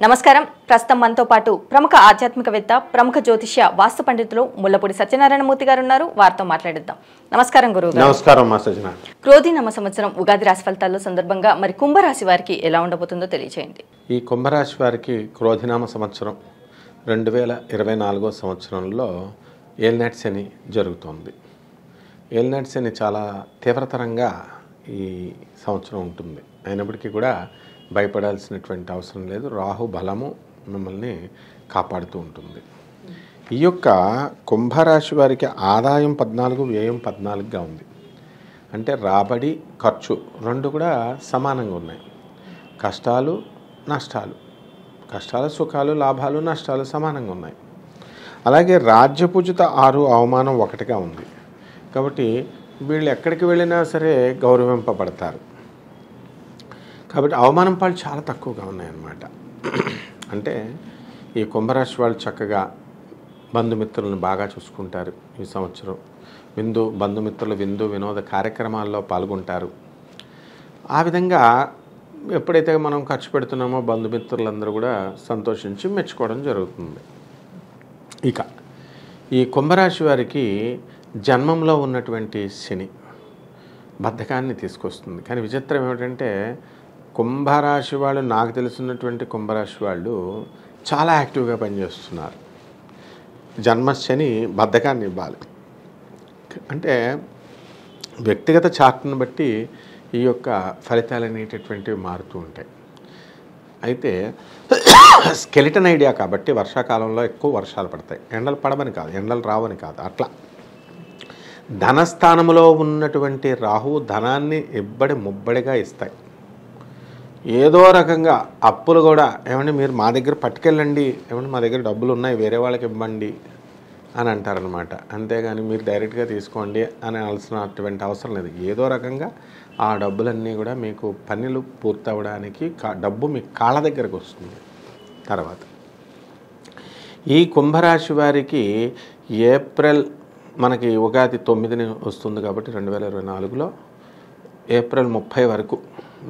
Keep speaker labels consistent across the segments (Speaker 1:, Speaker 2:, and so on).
Speaker 1: నమస్కారం. ప్రస్తుతం మనతో పాటు ప్రముఖ ఆధ్యాత్మికవేత్త, ప్రముఖ జ్యోతిష్య వాస్తు పండితులు ముల్లపూడి సత్యనారాయణమూర్తి గారు ఉన్నారు. వారితో మాట్లాడిద్దాం. నమస్కారం గురువు గారు.
Speaker 2: నమస్కారం మా సజ్జన.
Speaker 1: క్రోధినామ సంవత్సరం ఉగాది రాశి ఫలితాల్లో సందర్భంగా మరి కుంభరాశి వారికి ఎలా ఉండబోతుందో తెలియజేయండి.
Speaker 2: ఈ కుంభరాశి వారికి క్రోధినామ సంవత్సరం 2024 సంవత్సరంలో ఏలినాటి శని జరుగుతోంది. ఏలినాటి శని చాలా తీవ్రతరంగా ఈ సంవత్సరం ఉంటుంది. అయినప్పటికీ కూడా భయపడాల్సినటువంటి అవసరం లేదు. రాహు బలము మిమ్మల్ని కాపాడుతూ ఉంటుంది. ఈ యొక్క కుంభరాశి వారికి ఆదాయం 14, వ్యయం 14గా ఉంది. అంటే రాబడి, ఖర్చు రెండు కూడా సమానంగా ఉన్నాయి. కష్టాలు, నష్టాలు, కష్టాలు, సుఖాలు, లాభాలు, నష్టాలు సమానంగా ఉన్నాయి. అలాగే రాజ్యపూజిత 6, అవమానం 1గా ఉంది. కాబట్టి వీళ్ళు ఎక్కడికి వెళ్ళినా సరే గౌరవింపబడతారు. కాబట్టి అవమానం పాలు చాలా తక్కువగా ఉన్నాయన్నమాట. అంటే ఈ కుంభరాశి వాళ్ళు చక్కగా బంధుమిత్రులను బాగా చూసుకుంటారు. ఈ సంవత్సరం బంధుమిత్రుల విందు వినోద కార్యక్రమాల్లో పాల్గొంటారు. ఆ విధంగా ఎప్పుడైతే మనం ఖర్చు పెడుతున్నామో బంధుమిత్రులందరూ కూడా సంతోషించి మెచ్చుకోవడం జరుగుతుంది. ఇక ఈ కుంభరాశి వారికి జన్మంలో ఉన్నటువంటి శని బద్ధకాన్ని తీసుకొస్తుంది. కానీ విచిత్రం ఏమిటంటే కుంభరాశి వాళ్ళు, నాకు తెలిసినటువంటి కుంభరాశి వాళ్ళు చాలా యాక్టివ్గా పనిచేస్తున్నారు. జన్మశని బద్ధకాన్ని ఇవ్వాలి. అంటే వ్యక్తిగత చార్ట్ను బట్టి ఈ యొక్క ఫలితాలు అనేటటువంటివి మారుతూ ఉంటాయి. అయితే స్కెలిటన్ ఐడియా కాబట్టి వర్షాకాలంలో ఎక్కువ వర్షాలు పడతాయి. ఎండలు పడవని కాదు, ఎండలు రావని కాదు. అట్లా ధనస్థానంలో ఉన్నటువంటి రాహువు ధనాన్ని ఇబ్బడి ముబ్బడిగా ఇస్తాయి. ఏదో రకంగా అప్పులు కూడా ఏమంటే మీరు మా దగ్గర పట్టుకెళ్ళండి, ఏమంటే మా దగ్గర డబ్బులు ఉన్నాయి వేరే వాళ్ళకి ఇవ్వండి అని అంటారనమాట. అంతేగాని మీరు డైరెక్ట్గా తీసుకోండి అని అనాల్సినటువంటి అవసరం లేదు. ఏదో రకంగా ఆ డబ్బులన్నీ కూడా మీకు పనులు పూర్తవడానికి డబ్బు మీ కాళ్ళ దగ్గరకు వస్తుంది. తర్వాత ఈ కుంభరాశి వారికి ఏప్రిల్ మనకి ఉగాది 9ని వస్తుంది కాబట్టి 2024లో ఏప్రిల్ 30 వరకు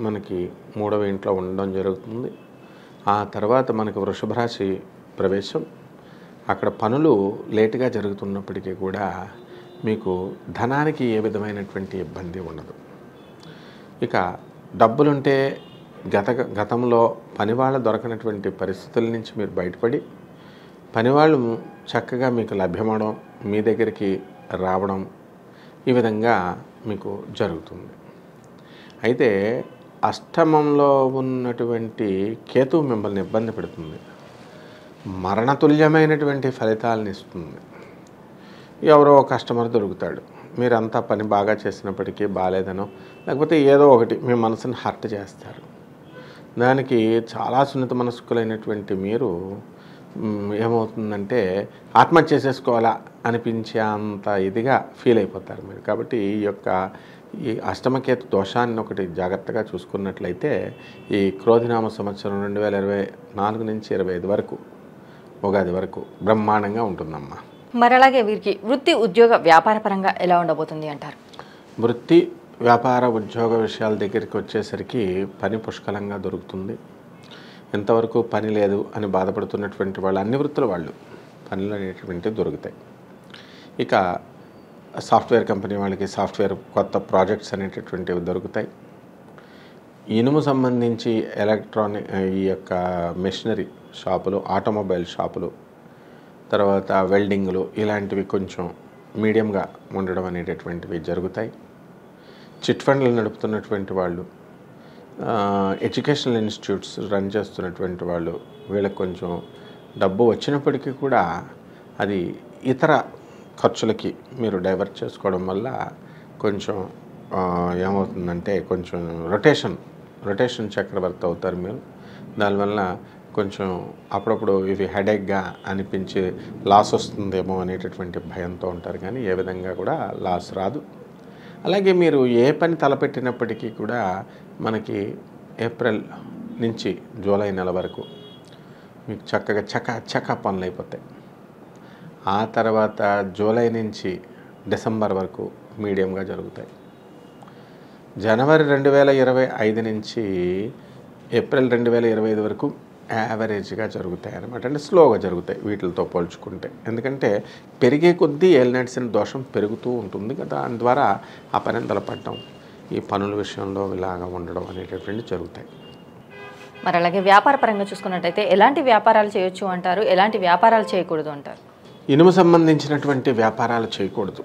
Speaker 2: మనకి 3వ ఇంట్లో ఉండడం జరుగుతుంది. ఆ తర్వాత మనకి వృషభ రాశి ప్రవేశం. అక్కడ పనులు లేటుగా జరుగుతున్నప్పటికీ కూడా మీకు ధనానికి ఏ విధమైనటువంటి ఇబ్బంది ఉండదు. ఇక డబ్బులుంటే గతంలో పనివాళ్ళు దొరకనటువంటి పరిస్థితుల నుంచి మీరు బయటపడి పనివాళ్ళు చక్కగా మీకు లభ్యమవడం, మీ దగ్గరికి రావడం, ఈ విధంగా మీకు జరుగుతుంది. అయితే అష్టమంలో ఉన్నటువంటి కేతువు మిమ్మల్ని ఇబ్బంది పెడుతుంది. మరణతుల్యమైనటువంటి ఫలితాలను ఇస్తుంది. ఎవరో కస్టమర్ దొరుకుతాడు, మీరంతా పని బాగా చేసినప్పటికీ బాగాలేదనో లేకపోతే ఏదో ఒకటి మీ మనసుని హర్ట్ చేస్తారు. దానికి చాలా సున్నిత మనస్కులైనటువంటి మీరు ఏమవుతుందంటే ఆత్మహత్య చేసేసుకోవాలా అనిపించే అంత ఇదిగా ఫీల్ అయిపోతారు మీరు. కాబట్టి ఈ అష్టమకేతు దోషాన్ని ఒకటి జాగ్రత్తగా చూసుకున్నట్లయితే ఈ క్రోధినామ సంవత్సరం 2024 నుంచి 25 వరకు ఉగాది వరకు బ్రహ్మాండంగా ఉంటుందమ్మా.
Speaker 1: మరి అలాగే వీరికి వృత్తి, ఉద్యోగ, వ్యాపార పరంగా ఎలా ఉండబోతుంది అంటారు?
Speaker 2: వృత్తి, వ్యాపార, ఉద్యోగ విషయాల దగ్గరికి వచ్చేసరికి పని పుష్కలంగా దొరుకుతుంది. ఎంతవరకు పని లేదు అని బాధపడుతున్నటువంటి వాళ్ళు, అన్ని వృత్తుల వాళ్ళు పనులు అనేటువంటివి దొరుకుతాయి. ఇక సాఫ్ట్వేర్ కంపెనీ వాళ్ళకి సాఫ్ట్వేర్ కొత్త ప్రాజెక్ట్స్ అనేటటువంటివి దొరుకుతాయి. ఇనుము సంబంధించి ఎలక్ట్రానిక్ ఈ యొక్క మెషినరీ షాపులు, ఆటోమొబైల్ షాపులు, తర్వాత వెల్డింగ్లు ఇలాంటివి కొంచెం మీడియంగా ఉండడం అనేటటువంటివి జరుగుతాయి. చిట్ ఫండ్లు నడుపుతున్నటువంటి వాళ్ళు, ఎడ్యుకేషనల్ ఇన్స్టిట్యూట్స్ రన్ చేస్తున్నటువంటి వాళ్ళు, వీళ్ళకి కొంచెం డబ్బు వచ్చినప్పటికీ కూడా అది ఇతర ఖర్చులకి మీరు డైవర్ట్ చేసుకోవడం వల్ల కొంచెం ఏమవుతుందంటే కొంచెం రొటేషన్ చక్రవర్తి అవుతారు మీరు. దానివల్ల కొంచెం అప్పుడప్పుడు ఇవి హెడేక్గా అనిపించి లాస్ వస్తుందేమో అనేటటువంటి భయంతో ఉంటారు. కానీ ఏ విధంగా కూడా లాస్ రాదు. అలాగే మీరు ఏ పని తలపెట్టినప్పటికీ కూడా మనకి ఏప్రిల్ నుంచి జూలై నెల వరకు మీకు చక్కగా చకా పనులు అయిపోతాయి. ఆ తర్వాత జూలై నుంచి డిసెంబర్ వరకు మీడియంగా జరుగుతాయి. జనవరి 2025 నుంచి ఏప్రిల్ 2025 వరకు యావరేజ్గా జరుగుతాయి అన్నమాట. అంటే స్లోగా జరుగుతాయి వీటితో పోల్చుకుంటే. ఎందుకంటే పెరిగే కొద్దీ ఏలినాటి దోషం పెరుగుతూ ఉంటుంది కదా, దాని ద్వారా ఆ పని తలపడడం, ఈ పనుల విషయంలో ఇలాగా ఉండడం అనేటటువంటి జరుగుతాయి.
Speaker 1: మరి అలాగే వ్యాపార పరంగా చూసుకున్నట్టయితే ఎలాంటి వ్యాపారాలు చేయొచ్చు అంటారు, ఎలాంటి వ్యాపారాలు చేయకూడదు అంటారు?
Speaker 2: ఇనుము సంబంధించినటువంటి వ్యాపారాలు చేయకూడదు.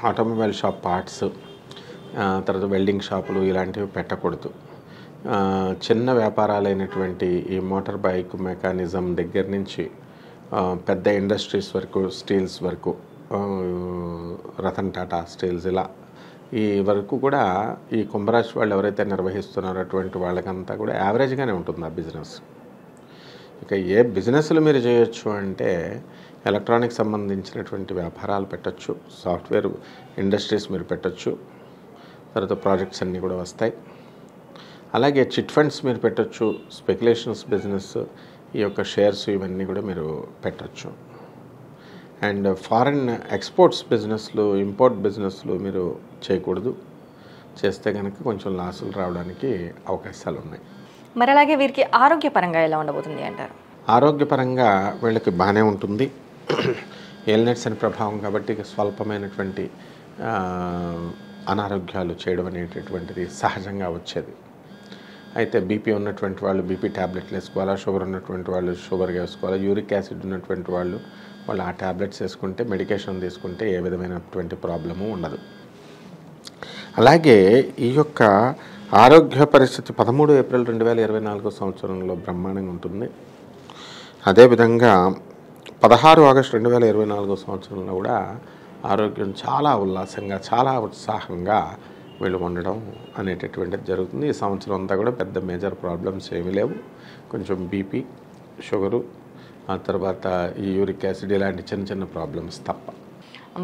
Speaker 2: ఆటోమొబైల్ షాప్ పార్ట్స్, తర్వాత వెల్డింగ్ షాపులు ఇలాంటివి పెట్టకూడదు. చిన్న వ్యాపారాలైనటువంటి ఈ మోటార్ బైక్ మెకానిజం దగ్గర నుంచి పెద్ద ఇండస్ట్రీస్ వరకు, స్టీల్స్ వరకు, రతన్ టాటా స్టీల్స్ ఇలా ఈ వరకు కూడా ఈ కుంభరాశి వాళ్ళు ఎవరైతే నిర్వహిస్తున్నారో అటువంటి వాళ్ళకంతా కూడా యావరేజ్గానే ఉంటుంది ఆ బిజినెస్. ఇక ఏ బిజినెస్లు మీరు చేయొచ్చు అంటే ఎలక్ట్రానిక్ సంబంధించినటువంటి వ్యాపారాలు పెట్టచ్చు, సాఫ్ట్వేర్ ఇండస్ట్రీస్ మీరు పెట్టచ్చు, తర్వాత ప్రాజెక్ట్స్ అన్నీ కూడా వస్తాయి. అలాగే చిట్ ఫండ్స్ మీరు పెట్టచ్చు, స్పెక్యులేషన్స్ బిజినెస్, ఈ యొక్క షేర్స్ ఇవన్నీ కూడా మీరు పెట్టచ్చు. అండ్ ఫారెన్ ఎక్స్పోర్ట్స్ బిజినెస్లు, ఇంపోర్ట్ బిజినెస్లు మీరు చేయకూడదు. చేస్తే కనుక కొంచెం లాసులు రావడానికి అవకాశాలు ఉన్నాయి.
Speaker 1: మరి అలాగే వీరికి ఆరోగ్యపరంగా ఎలా ఉండబోతుంది అంటారు?
Speaker 2: ఆరోగ్యపరంగా వీళ్ళకి బాగానే ఉంటుంది. ఏలినట్స్ అని ప్రభావం కాబట్టి స్వల్పమైనటువంటి అనారోగ్యాలు చేయడం అనేటటువంటిది సహజంగా వచ్చేది. అయితే బీపీ ఉన్నటువంటి వాళ్ళు బీపీ ట్యాబ్లెట్లు వేసుకోవాలా, షుగర్ ఉన్నటువంటి వాళ్ళు షుగర్ వేసుకోవాలా, యూరిక్ యాసిడ్ ఉన్నటువంటి వాళ్ళు ఆ ట్యాబ్లెట్స్ వేసుకుంటే, మెడికేషన్ తీసుకుంటే ఏ విధమైనటువంటి ప్రాబ్లము ఉండదు. అలాగే ఈ యొక్క ఆరోగ్య పరిస్థితి 13 ఏప్రిల్ 2024 సంవత్సరంలో బ్రహ్మాండంగా ఉంటుంది. అదేవిధంగా 16 ఆగస్టు 2024 సంవత్సరంలో కూడా ఆరోగ్యం చాలా ఉల్లాసంగా, చాలా ఉత్సాహంగా వీళ్ళు ఉండడం అనేటటువంటిది జరుగుతుంది. ఈ సంవత్సరం అంతా కూడా పెద్ద మేజర్ ప్రాబ్లమ్స్ ఏమీ లేవు. కొంచెం బీపీ, షుగరు, ఆ తర్వాత ఈ యూరిక్ యాసిడ్ ఇలాంటి చిన్న చిన్న ప్రాబ్లమ్స్ తప్ప.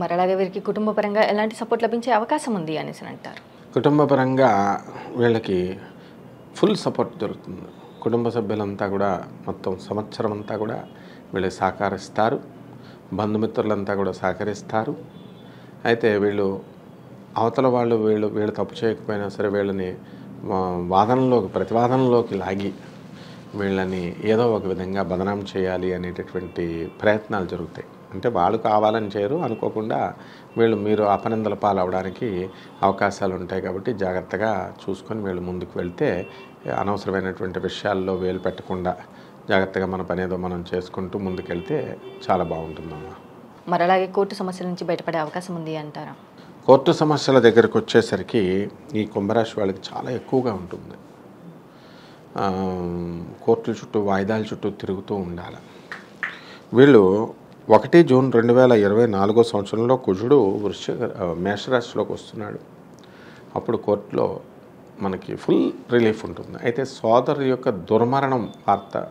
Speaker 1: మరి అలాగే వీరికి కుటుంబ పరంగా ఎలాంటి సపోర్ట్ లభించే అవకాశం ఉంది అనేసి అంటారు?
Speaker 2: కుటుంబ పరంగా వీళ్ళకి ఫుల్ సపోర్ట్ దొరుకుతుంది. కుటుంబ సభ్యులంతా కూడా మొత్తం సంవత్సరం అంతా కూడా వీళ్ళకి సహకరిస్తారు, బంధుమిత్రులంతా కూడా సహకరిస్తారు. అయితే వీళ్ళు అవతల వాళ్ళు వీళ్ళు తప్పు చేయకపోయినా సరే వీళ్ళని ప్రతివాదనలోకి లాగి వీళ్ళని ఏదో ఒక విధంగా బదనాం చేయాలి అనేటటువంటి ప్రయత్నాలు జరుగుతాయి. అంటే వాళ్ళు కావాలని చేయరు, అనుకోకుండా మీరు అపనిందల పాలవడానికి అవకాశాలు ఉంటాయి. కాబట్టి జాగ్రత్తగా చూసుకొని వీళ్ళు ముందుకు వెళ్తే అనవసరమైనటువంటి విషయాల్లో వేలు పెట్టకుండా జాగ్రత్తగా మన పని ఏదో మనం చేసుకుంటూ ముందుకెళ్తే చాలా బాగుంటుందమ్మా.
Speaker 1: మరి అలాగే కోర్టు సమస్యల నుంచి బయటపడే అవకాశం ఉంది అంటారా?
Speaker 2: కోర్టు సమస్యల దగ్గరకు వచ్చేసరికి ఈ కుంభరాశి వాళ్ళకి చాలా ఎక్కువగా ఉంటుంది. కోర్టుల చుట్టూ, వాయిదాల చుట్టూ తిరుగుతూ ఉండాలి. వీళ్ళు 1 జూన్ 2024 సంవత్సరంలో కుజుడు మేషరాశిలోకి వస్తున్నాడు. అప్పుడు కోర్టులో మనకి ఫుల్ రిలీఫ్ ఉంటుంది. అయితే సోదరు యొక్క దుర్మరణం వార్త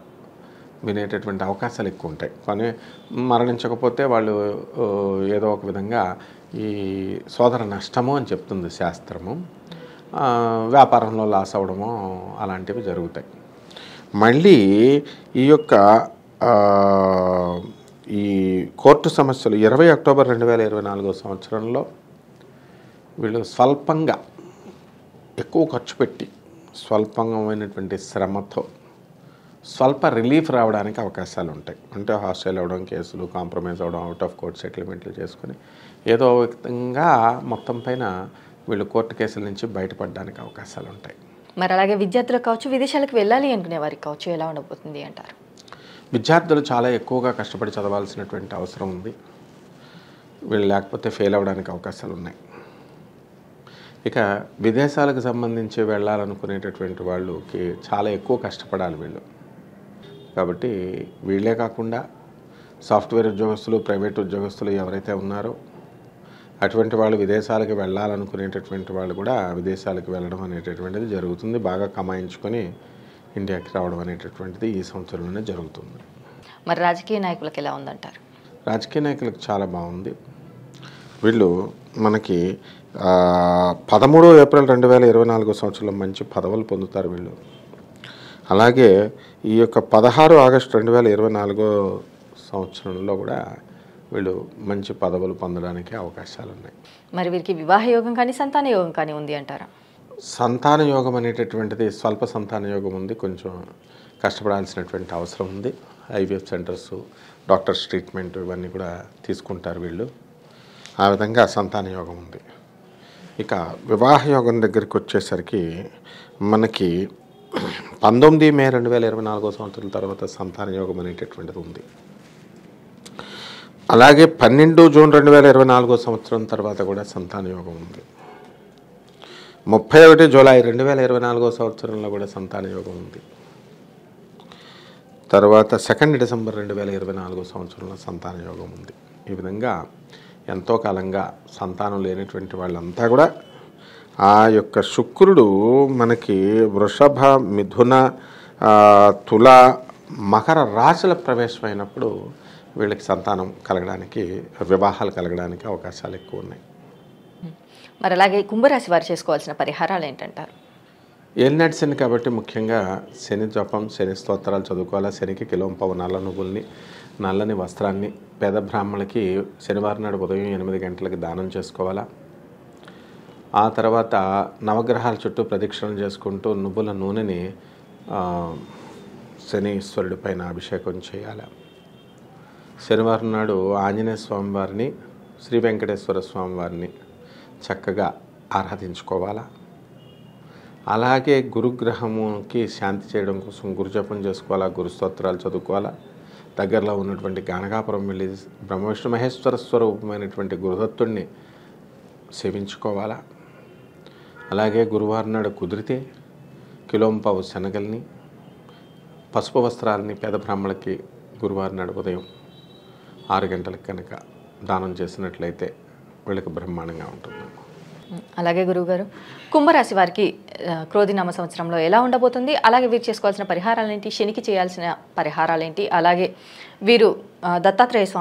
Speaker 2: వినేటటువంటి అవకాశాలు ఎక్కువ ఉంటాయి. కానీ మరణించకపోతే వాళ్ళు ఏదో ఒక విధంగా ఈ సోదర నష్టము అని చెప్తుంది శాస్త్రము. వ్యాపారంలో లాస్ అవ్వడము అలాంటివి జరుగుతాయి. మళ్ళీ ఈ యొక్క ఈ కోర్టు సమస్యలు 20 అక్టోబర్ 2024 సంవత్సరంలో వీళ్ళు స్వల్పంగా ఎక్కువ ఖర్చు పెట్టి స్వల్పమైనటువంటి శ్రమతో స్వల్ప రిలీఫ్ రావడానికి అవకాశాలు ఉంటాయి. అంటే హాస్టల్ అవ్వడం, కేసులు కాంప్రమైజ్ అవ్వడం, అవుట్ ఆఫ్ కోర్ట్ సెటిల్మెంట్లు చేసుకొని ఏదో విధంగా మొత్తం పైన వీళ్ళు కోర్టు కేసుల నుంచి బయటపడడానికి అవకాశాలు ఉంటాయి.
Speaker 1: మరి అలాగే విద్యార్థులకు కావచ్చు, విదేశాలకు వెళ్ళాలి అనుకునే వారికి కావచ్చు, ఎలా ఉండబోతుంది అంటారు?
Speaker 2: విద్యార్థులు చాలా ఎక్కువగా కష్టపడి చదవాల్సినటువంటి అవసరం ఉంది. వీళ్ళు లేకపోతే ఫెయిల్ అవ్వడానికి అవకాశాలు ఉన్నాయి. ఇక విదేశాలకు సంబంధించి వెళ్ళాలనుకునేటటువంటి వాళ్ళకి చాలా ఎక్కువ కష్టపడాలి వీళ్ళు. కాబట్టి వీళ్ళే కాకుండా సాఫ్ట్వేర్ ఉద్యోగస్తులు, ప్రైవేట్ ఉద్యోగస్తులు ఎవరైతే ఉన్నారో అటువంటి వాళ్ళు విదేశాలకు వెళ్ళాలనుకునేటటువంటి వాళ్ళు కూడా విదేశాలకు వెళ్ళడం అనేటటువంటిది జరుగుతుంది. బాగా కమాయించుకొని ఇండియాకి రావడం అనేటటువంటిది ఈ సంవత్సరంలోనే జరుగుతుంది.
Speaker 1: మరి రాజకీయ నాయకులకు ఎలా ఉందంటారు?
Speaker 2: రాజకీయ నాయకులకు చాలా బాగుంది. వీళ్ళు మనకి 13 ఏప్రిల్ 2024 సంవత్సరంలో మంచి పదవులు పొందుతారు వీళ్ళు. అలాగే ఈ యొక్క 16 ఆగస్టు 2024 సంవత్సరంలో కూడా వీళ్ళు మంచి పదవులు పొందడానికి అవకాశాలు ఉన్నాయి.
Speaker 1: మరి వీరికి వివాహ యోగం కానీ సంతాన యోగం కానీ ఉంది అంటారా?
Speaker 2: సంతాన యోగం అనేటటువంటిది స్వల్ప సంతాన యోగం ఉంది. కొంచెం కష్టపడాల్సినటువంటి అవసరం ఉంది. ఐవీఎఫ్ సెంటర్స్, డాక్టర్స్ ట్రీట్మెంట్ ఇవన్నీ కూడా తీసుకుంటారు వీళ్ళు. ఆ విధంగా సంతాన యోగం ఉంది. ఇక వివాహ యోగం దగ్గరికి వచ్చేసరికి మనకి 19 మే 2024 సంవత్సరం తర్వాత సంతాన యోగం అనేటటువంటిది ఉంది. అలాగే 12 జూన్ 2024 సంవత్సరం తర్వాత కూడా సంతాన యోగం ఉంది. 31 జూలై 2024 సంవత్సరంలో కూడా సంతాన యోగం ఉంది. తర్వాత 2 డిసెంబర్ 2024 సంవత్సరంలో సంతాన యోగం ఉంది. ఈ విధంగా ఎంతో కాలంగా సంతానం లేనటువంటి వాళ్ళంతా కూడా ఆ యొక్క శుక్రుడు మనకి వృషభ, మిథున, తుల, మకర రాశుల ప్రవేశమైనప్పుడు వీళ్ళకి సంతానం కలగడానికి, వివాహాలు కలగడానికి అవకాశాలు ఎక్కువ ఉన్నాయి.
Speaker 1: మరి అలాగే కుంభరాశి వారు చేసుకోవాల్సిన పరిహారాలు ఏంటంటారు?
Speaker 2: ఏలినాటి శని కాబట్టి ముఖ్యంగా శని జపం, శని స్తోత్రాలు చదువుకోవాలా. శనికి కిలోంపావు నల్ల నువ్వుల్ని, నల్లని వస్త్రాన్ని పేద బ్రాహ్మణులకి శనివారం నాడు ఉదయం 8 గంటలకి దానం చేసుకోవాలా. ఆ తర్వాత నవగ్రహాల చుట్టూ ప్రదక్షిణలు చేసుకుంటూ నువ్వుల నూనెని శనీశ్వరుడి పైన అభిషేకం చేయాలి. శనివారం నాడు ఆంజనేయ స్వామివారిని, శ్రీ వెంకటేశ్వర స్వామివారిని చక్కగా ఆరాధించుకోవాలా. అలాగే గురుగ్రహముకి శాంతి చేయడం కోసం గురుజపం చేసుకోవాలా, గురు స్తోత్రాలు చదువుకోవాలా. దగ్గరలో ఉన్నటువంటి గానగాపురం వెళ్ళి బ్రహ్మ విష్ణు మహేశ్వర స్వరూపమైనటువంటి గురుదత్తుడిని సేవించుకోవాలా. అలాగే గురువారం నాడు కుదిరితే కిలోంపావు శనగల్ని, పసుపు వస్త్రాలని పేద బ్రాహ్మణులకి గురువారం నాడు ఉదయం 6 గంటలకు కనుక దానం చేసినట్లయితే వీళ్ళకి బ్రహ్మాండంగా ఉంటుంది.
Speaker 1: అలాగే గురువుగారు, కుంభరాశి వారికి క్రోధినామ సంవత్సరంలో ఎలా ఉండబోతుంది? అలాగే వీరు చేసుకోవాల్సిన పరిహారాలు ఏంటి? శనికి చేయాల్సిన పరిహారాలు ఏంటి? అలాగే వీరు దత్తాత్రేయ స్వామి